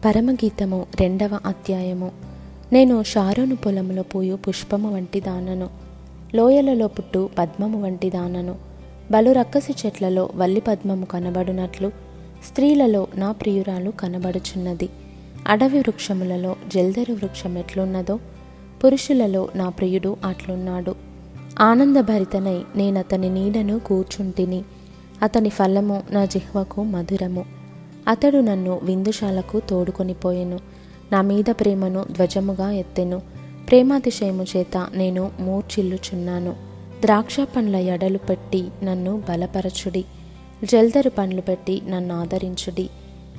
పరమగీతము 2వ అధ్యాయము. నేను షారోను పొలములో పూయు పుష్పము వంటి దానను, లోయలలో పుట్టు పద్మము వంటి దానను. బలు రక్కసి చెట్లలో వల్లి పద్మము కనబడునట్లు స్త్రీలలో నా ప్రియురాలు కనబడుచున్నది. అడవి వృక్షములలో జల్దరు వృక్షం ఎట్లున్నదో పురుషులలో నా ప్రియుడు అట్లున్నాడు. ఆనందభరితనై నేనతని నీడను కూర్చుంటిని. అతని ఫలము నా జిహ్వకు మధురము. అతడు నన్ను విందుశాలకు తోడుకొనిపోయెను. నా మీద ప్రేమను ధ్వజముగా ఎత్తెను. ప్రేమాతిశయము చేత నేను మూర్ఛిల్లుచున్నాను. ద్రాక్ష పండ్ల ఎడలు పెట్టి నన్ను బలపరచుడి. జల్దరు పండ్లు పెట్టి నన్ను ఆదరించుడి.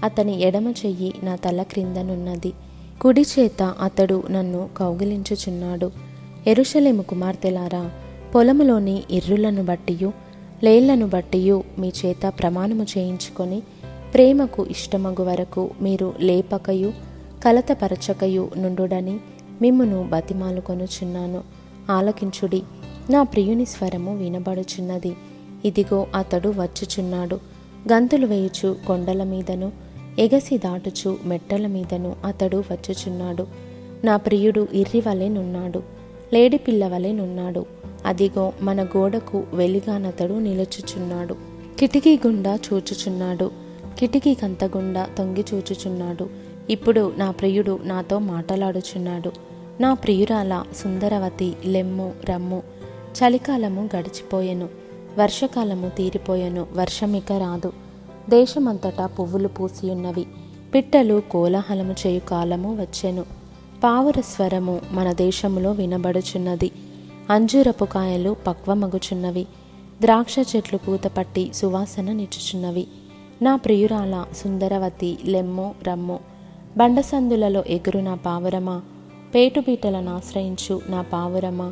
అతని ఎడమ చెయ్యి నా తల క్రిందనున్నది. కుడి చేత అతడు నన్ను కౌగిలించుచున్నాడు. యెరూషలేము కుమార్తెలారా, పొలములోని ఇర్రులను బట్టియు లేళ్లను బట్టియు మీ చేత ప్రమాణము చేయించుకొని ప్రేమకు ఇష్టమగు వరకు మీరు లేపకయు కలతపరచకయు నుండుడని మిమ్మును బతిమాలుకొనుచున్నాను. ఆలకించుడి, నా ప్రియుని స్వరము వినబడుచున్నది. ఇదిగో అతడు వచ్చుచున్నాడు. గంతులు వేయుచు కొండల మీదను ఎగసి దాటుచు మెట్టల మీదను అతడు వచ్చుచున్నాడు. నా ప్రియుడు ఇర్రివలెనున్నాడు, లేడిపిల్లవలెనున్నాడు. అదిగో మన గోడకు వెలిగానతడు నిలుచుచున్నాడు. కిటికీ గుండా చూచుచున్నాడు, కిటికీ కంతగుండా తొంగి చూచుచున్నాడు. ఇప్పుడు నా ప్రియుడు నాతో మాటలాడుచున్నాడు. నా ప్రియురాల సుందరవతి, లెమ్ము రమ్ము. చలికాలము గడిచిపోయెను, వర్షకాలము తీరిపోయెను, వర్షమిక రాదు. దేశమంతటా పువ్వులు పూసియున్నవి. పిట్టలు కోలాహలము చేయు కాలము వచ్చెను. పావుర స్వరము మన దేశములో వినబడుచున్నది. అంజూరపు కాయలు పక్వమగుచున్నవి. ద్రాక్ష చెట్లు పూతపట్టి సువాసన నిచ్చుచున్నవి. నా ప్రియురాల సుందరవతి, లెమ్ము రమ్ము. బండసందులలో ఎగురు నా పావురమా, పేటుబీటలను ఆశ్రయించు నా పావురమా.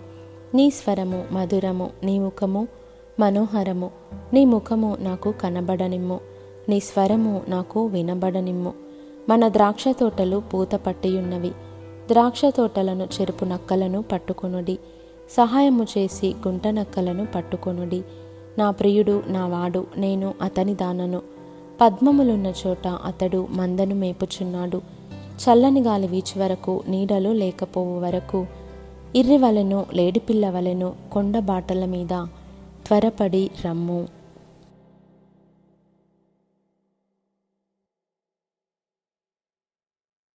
నీ స్వరము మధురము, నీ ముఖము మనోహరము. నీ ముఖము నాకు కనబడనిమ్ము, నీ స్వరము నాకు వినబడనిమ్ము. మన ద్రాక్ష తోటలు పూత పట్టియున్నవి. ద్రాక్ష తోటలను చెరుపు నక్కలను పట్టుకొనుడి. సహాయము చేసి గుంట నక్కలను పట్టుకొనుడి. నా ప్రియుడు నా వాడు, నేను అతని దానను. పద్మములున్న చోట అతడు మందను మేపుచున్నాడు. చల్లని గాలి వీచి వరకు, నీడలు లేకపోవు వరకు ఇర్రివలెను లేడిపిల్లవలెను కొండ బాటల మీద త్వరపడి రమ్ము.